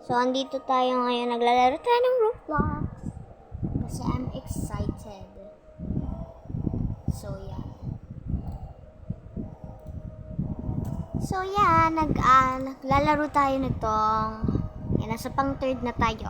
So, andito tayo ngayon. Naglalaro tayo ng Roblox. Kasi I'm excited. So, yan. Naglalaro tayo nitong... Yan, nasa pang third na tayo.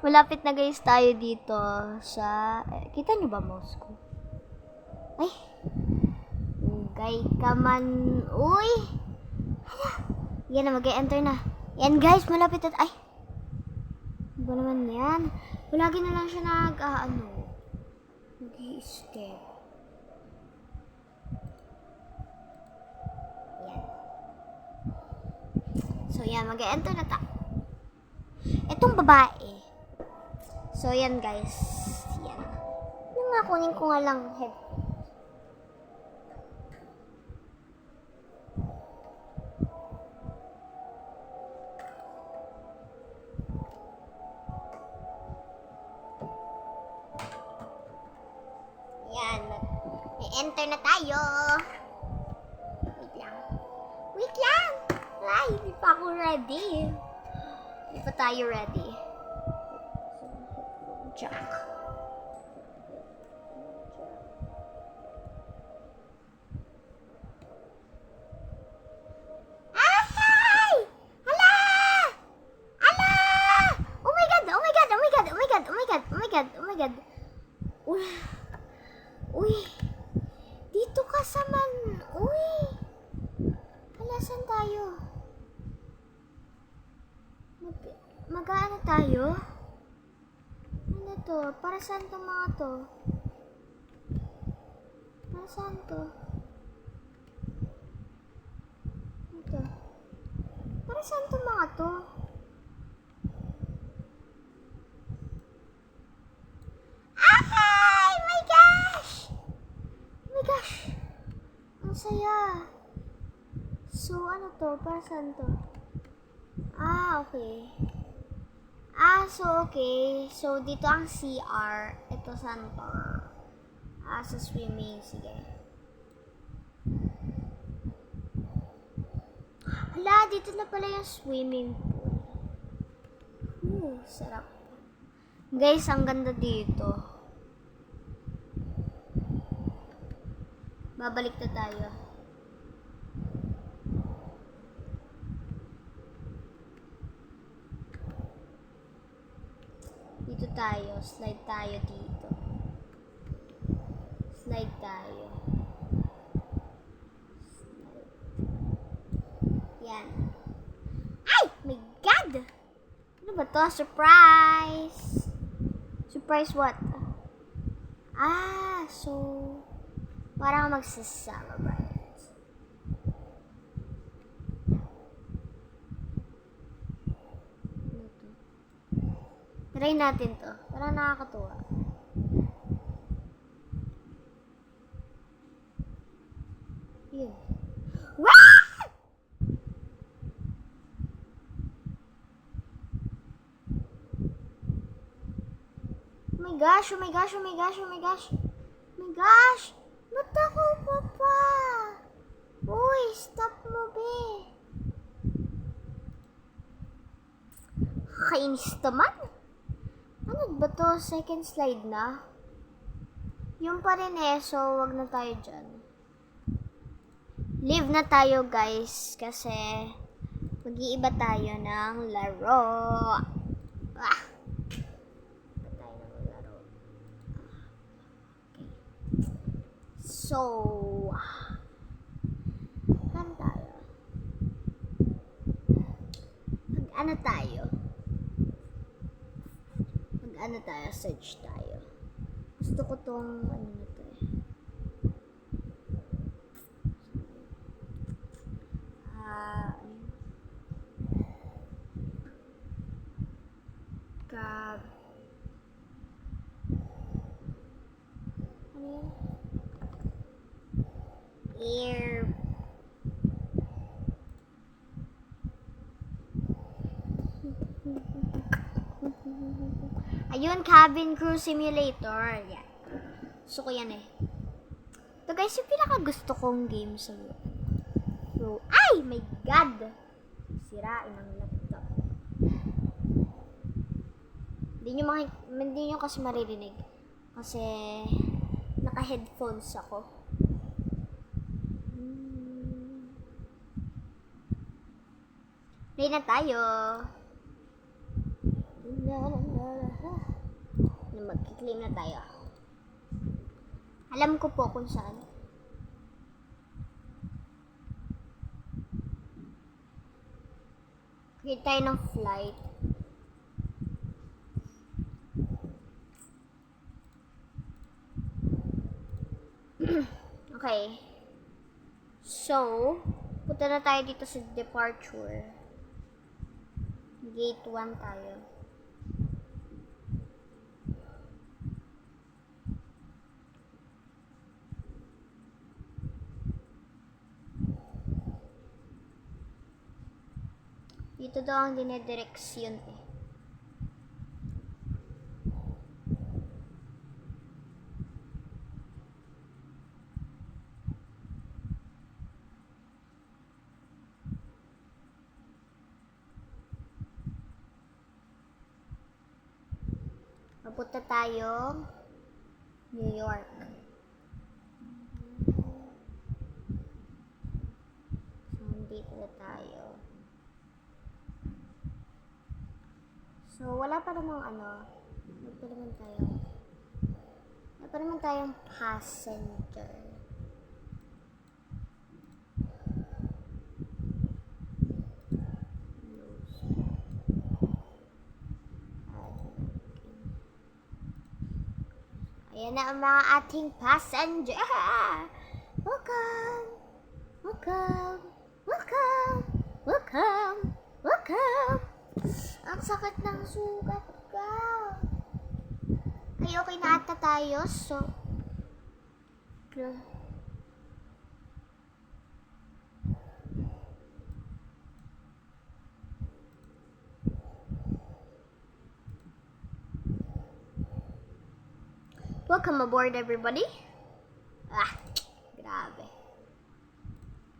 Malapit na guys tayo dito sa... kita nyo ba mouse ko? Ay! Ugay ka man. Uy! Hala! Yan na, mag-enter na. Yan guys, malapit na... Ay! Ano ba naman yan? Lagi na lang siya nag-i-escape. Yan. So yan, mag-enter na tayo. Itong babae. So yan guys. Yan. Ano nga, kunin ko nga lang head. Yan. Enter na tayo. Wait lang. Ay, hindi pa ako ready. Hindi pa tayo ready. Jack. Ay! Hala! Hala! Oh my god! Oh my god! Oh my god! Oh my god! Oh my god! Oh my god! Oh my god! Uy! Dito ka sa man. Uy! Hala, saan tayo? Mag-ano tayo? Ano to? Para saan to mga to? Para saan to? Ito. Para saan to mga to? Ay! My gosh! Oh my gosh! Ang saya! So, ano to? Para saan to? Okay. Okay. So, dito ang CR. Ito saan to? Sa swimming. Sige. Hala, dito na pala yung swimming pool. Sarap. Guys, ang ganda dito. Babalik na tayo. Dito tayo. Slide tayo dito. Slide tayo. Yan. Ay! My God! Ano ba to? Surprise! Surprise what? So... parang magsasama. Try natin to. Parang nakakatuwa. Yun. Wah! Oh my gosh, oh my gosh, oh my gosh, oh my gosh. Oh my gosh! Ba't ako pa pa? Uy, stop mo, be. Kainis naman. Ano ba to? Second slide na? Yung pa rin so wag na tayo dyan. Leave na tayo guys, kasi mag-iiba tayo ng laro. Iba tayo ng laro. Okay. So, saan tayo? Mag-ano tayo? Search tayo. Gusto ko tong ano na to eh. Ano yun? Air. Ayun, Cabin Crew Simulator. Yan. Gusto ko yan eh. Ito guys, yung pinaka gusto kong game sa go. Ay! My God! Sirain ang laptop. Hindi nyo kasi maririnig. Kasi naka-headphones ako. Play na tayo. Mag-claim na tayo. Alam ko po kung saan. Create tayo ng flight. Okay. So, punta na tayo dito sa departure. Gate 1 tayo. Dito daw ang dinedireksyon eh. Mapunta tayo New York. So, dito na tayo. So, wala pa namang Wala pa naman tayong passenger. Ayan na ang mga ating passenger. Welcome! Welcome! Welcome! Welcome! Welcome! Ang sakit ng sugat ka. Ay, okay na ata tayo. So, welcome aboard, everybody. Grabe.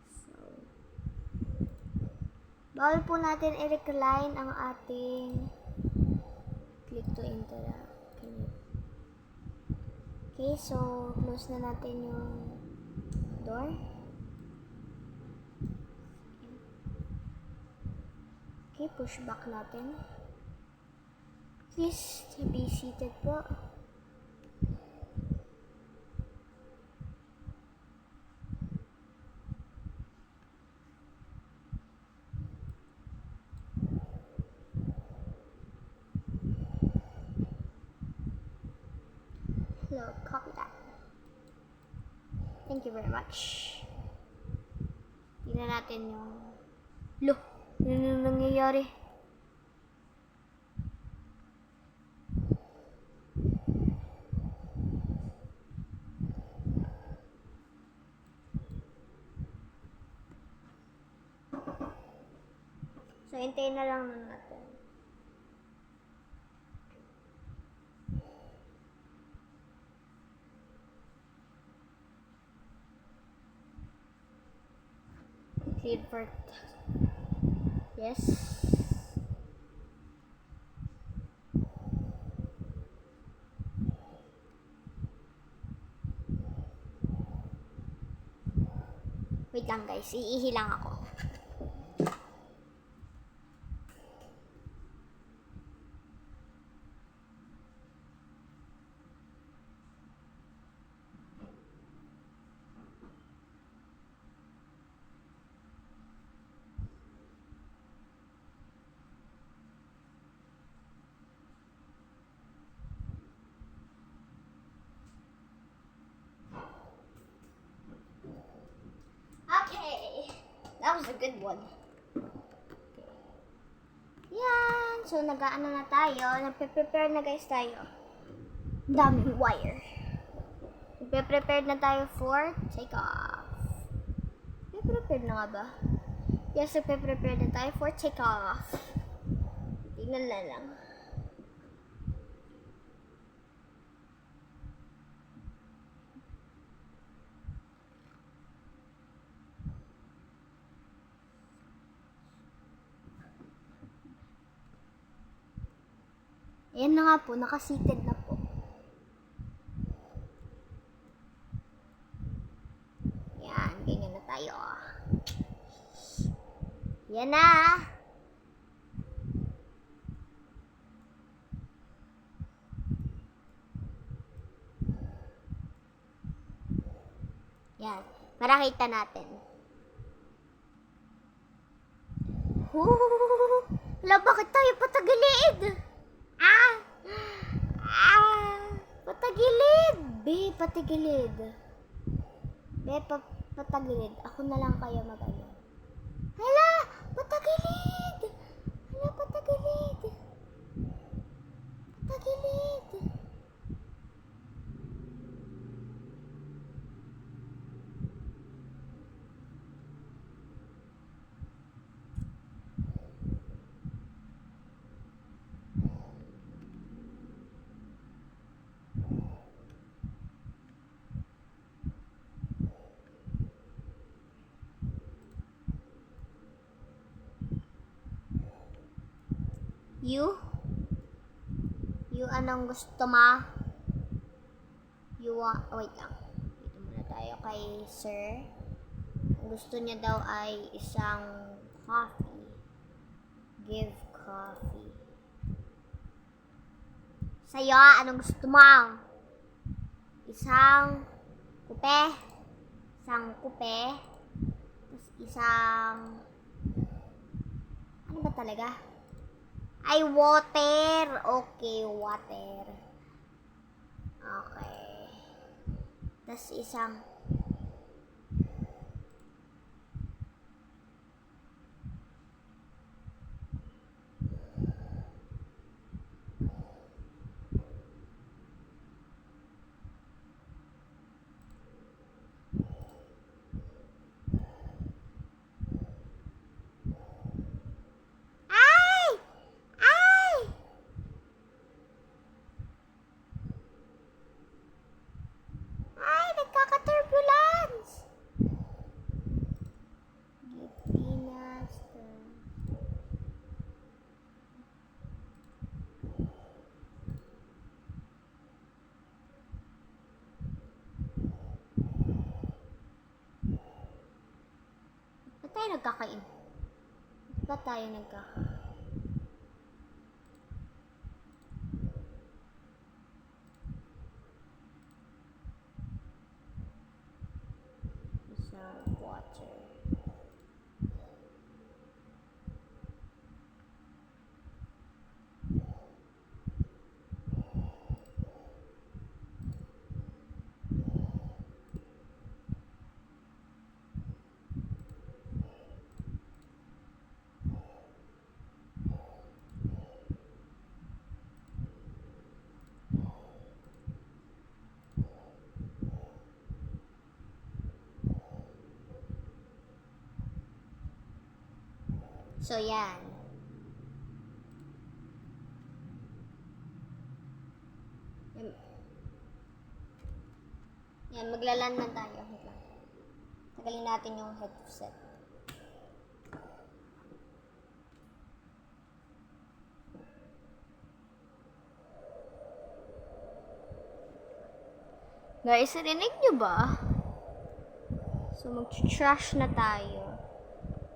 So, bawal po natin i-recline ang ating click to interact. Okay, so close na natin yung door. Okay, push back natin. Please be seated po. Hello, copy that. Thank you very much. Tingnan natin yung... Ano nangyayari? So, hintayin na lang natin. Cleared for... Yes. Wait lang guys, iihi lang ako. Okay, that was a good one. Yan, so nag-aano na tayo, nagpe-prepare na guys tayo. Daming wire. Nagpe-prepare na tayo for take off. Nagpe-prepare na nga ba? Yes, nagpe-prepare na tayo for take off. Tingnan na lang. Ayan na nga po, nakasited na po. Yan, ganyan na tayo. Yan na. Yan, para kita natin. Hala, bakit tayo patagilid? Patagilid. Be, patagilid. Be, patagilid. Ako na lang kayo mag-ano. Hala, patagilid. Hala, patagilid. Patagilid. You? You, anong gusto mo? You want, wait lang. Dito muna tayo kay sir. Ang gusto niya daw ay isang coffee. Give coffee. Sa'yo, anong gusto mo? Isang kupe. Isang kupe. Tapos isang, ano ba talaga? Ay, water. Okay, water. Okay. Tapos isang nagkaka-turbulence. Pilipinas. Ba't tayo nagkakain? Ba't tayo nagkakain? Water. So, yan. Yan, maglalan na tayo. Tagalin natin yung headset. Guys, rinig nyo ba? So, mag-trash na tayo.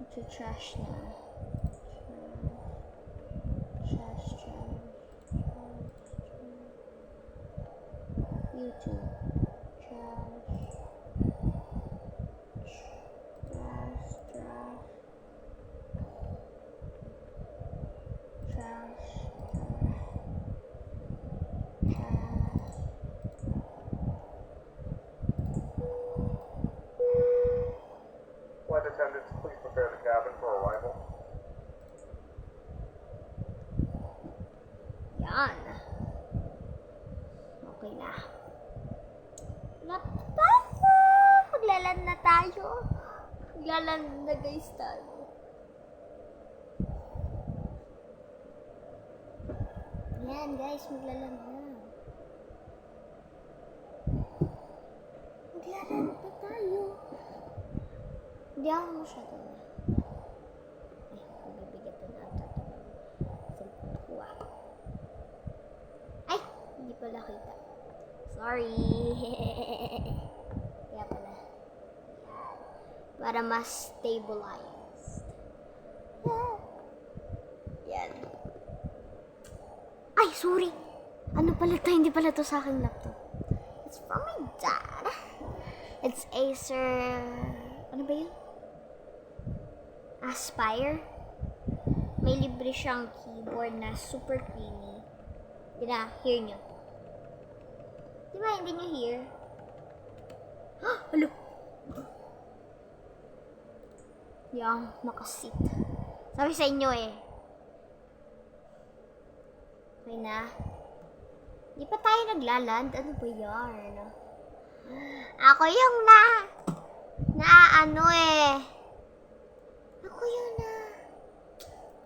Mag-trash na. YouTube. Flight attendants, please prepare the cabin for arrival. Yan. Okay na. Maglalan na tayo. Maglalan na guys tayo. Yan guys, maglalan na. Maglalan na tayo. Hindi ako masyado na. Ay, magbibigatan na ito. Cellphone ko ah. pala kita. Sorry. Kaya pala. Para mas stabilized. Yan. Ay, sorry. Ano pala to? Hindi pala to sa aking laptop. It's from my dad. It's Acer... Ano ba yun? Aspire. May libre siyang keyboard na super creamy. Hear nyo. Diba, hindi nyo hear? Halo! Yang nakasit. Sabi sa inyo eh. Okay na. Di pa tayo naglaland? Ano ba yan? Ako yung ano eh. Ako yung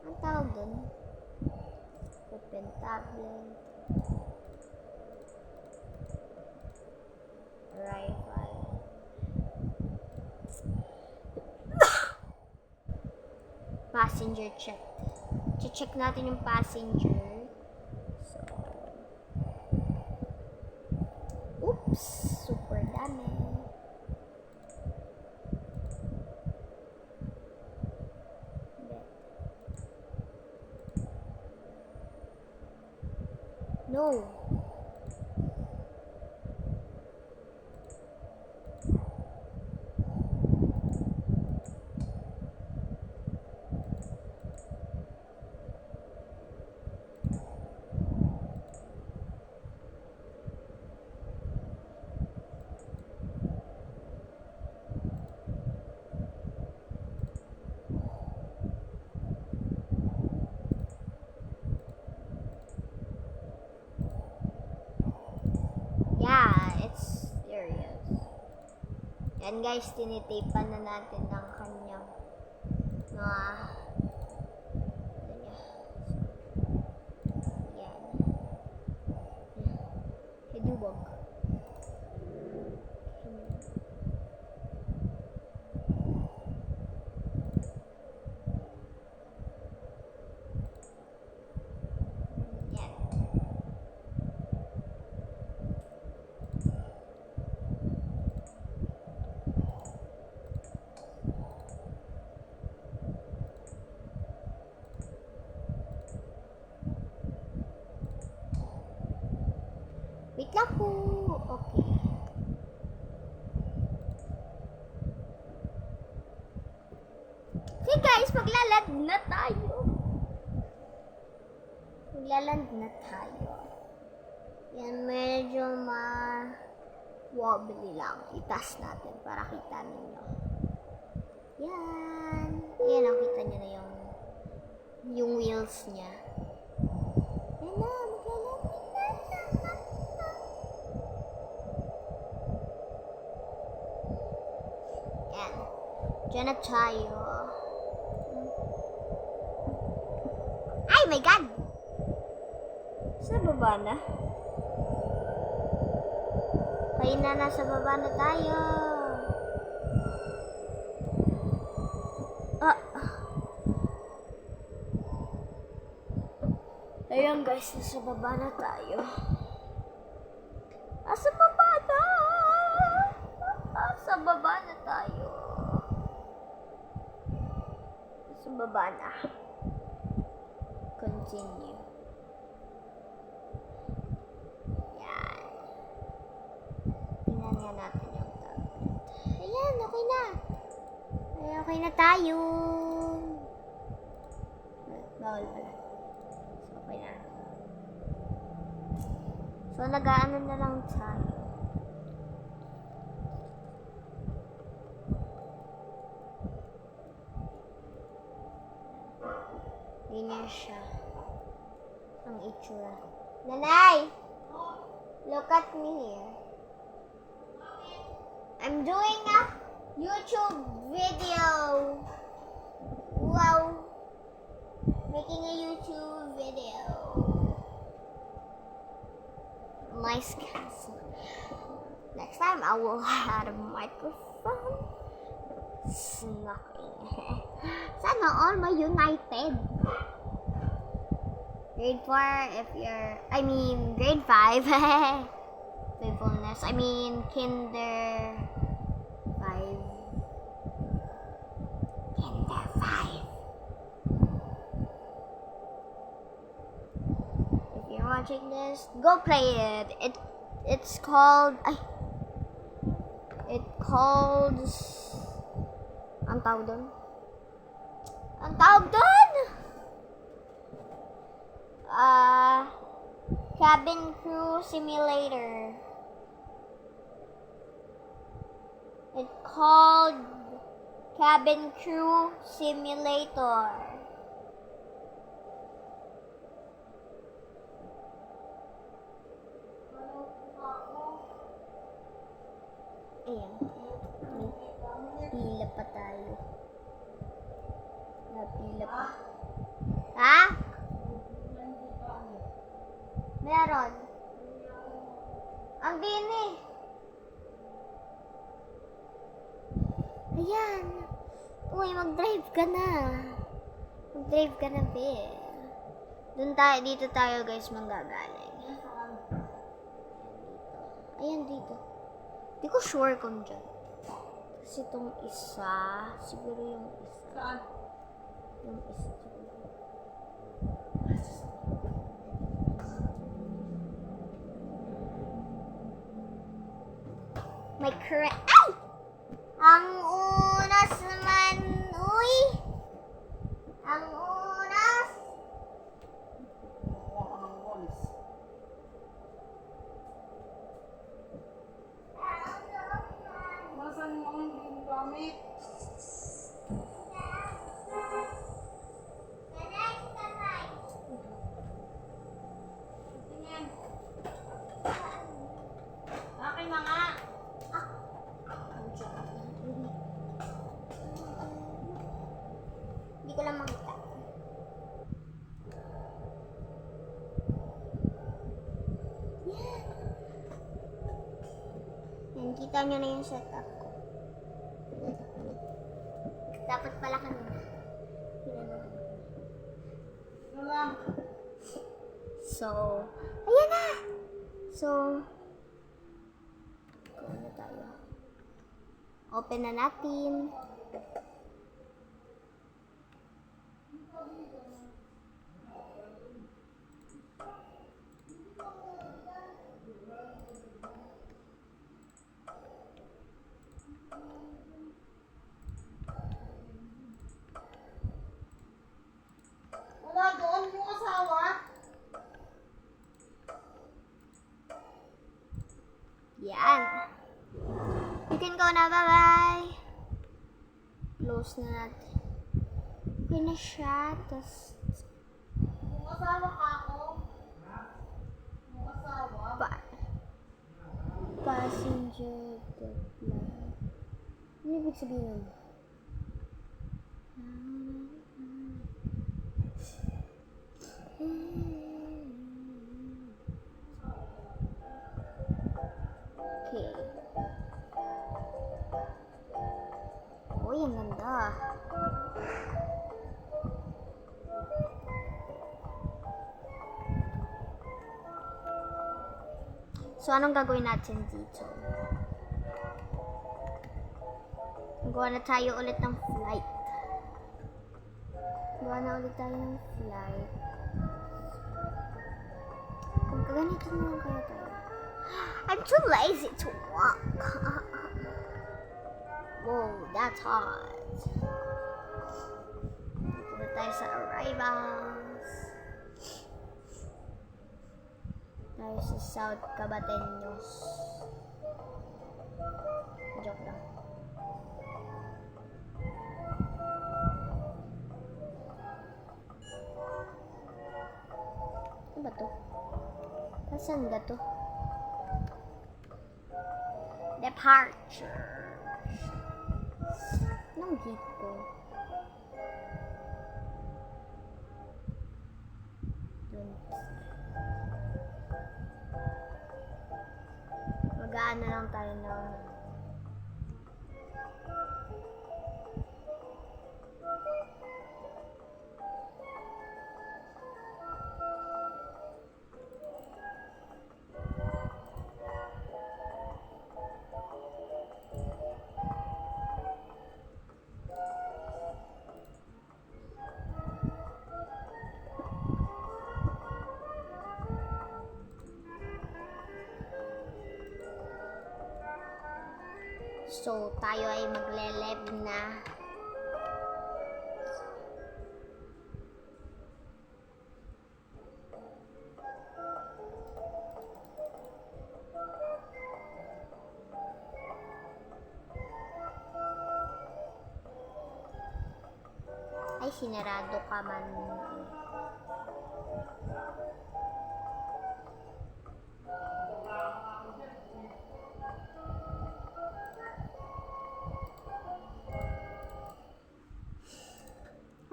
ang tawag dun? Open tablet. Wi-Fi. Passenger check. Check natin yung passenger. So, oops, super dami. No. Yeah, it's serious. Yan guys, tinitapan na natin ng kanyang mga yan. Hedubog. Wait lang po. Okay. Okay guys, maglaland na tayo. Maglaland na tayo. Yan, medyo wobbly lang. Itas natin para kita ninyo. Yan. Ayan, nakita nyo na yung wheels niya. Yan na, maglaland na. Yan. Diyan na tayo. Ay, my God! Sa baba na? Kaya na, nasa baba na tayo. Ayan guys, nasa baba na tayo. Nasa baba na! Nasa baba na tayo. Nasa baba na. Continue. Yan. Tingnan nga natin yung tablet. Ayan, okay na. Ay, okay na tayo. Bawal pala. Okay na. So, nag-aano na lang tayo. Ganyan siya. Ang itsura. Nanay! Look at me here. I'm doing a YouTube video. Wow. Making a YouTube video. Nice castle. Next time I will add a microphone. Snacking. Sana all may united. Grade 4 if you're, I mean, grade 5. Faithfulness. I mean, kinder 5. Kinder 5. If you're watching this, go play it. It's called, it called, ang tawag doon? Ang tawag doon? Cabin Crew Simulator. It's called Cabin Crew Simulator. Ayan. Pila pa tayo. Napila pa. Ha? Meron. Ang dini. Ayan. Uy, mag-drive ka na. Mag-drive ka na, Bill. Dito tayo guys manggagaling. Ayan dito. Di ko sure kung dyan. Kasi itong isa, siguro yung isa. Saan? Yung isa siguro. May current. Ay! Ang unas naman. Uy! Ang unas. Nasaan mo ang gamit? Akin na nga. Hindi ko lang makita. Yan, kita nyo na yung setup ko. Dapat pala kanina. Ito lang. So, ayan na! So, go na tayo. Open na natin. Wala doon yung asawa. Yan. You can go na. Bye-bye. Close na natin. Okay na siya. Tapos, Yung asawa ka ako. Yung asawa. passenger decline. Ano ibig sabihin? Okay. Uy, ang ganda. So, anong gagawin natin dito? Gawa na tayo ulit ng flight. Gawa na ulit tayo ng flight. Kung kaganito na lang kaya tayo. I'm too lazy to walk. Whoa, that's hot. Dito na tayo sa arrivals. Tayo sa South Cabateños. Joke lang. Ano ba to? Saan ba to? Departure. Anong gate ko? Magaan na lang tayo ng tayo ay magle-live na. Ay, sinarado ka man.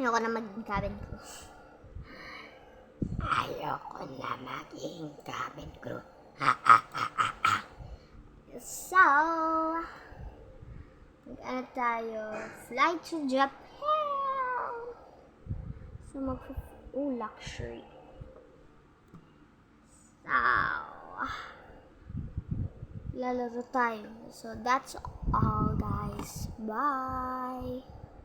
Ayoko na maging cabin crew. Ayoko na maging cabin crew. So, mag-ano tayo? Fly to Japan! So, luxury. So, lalaro tayo. So, that's all guys. Bye!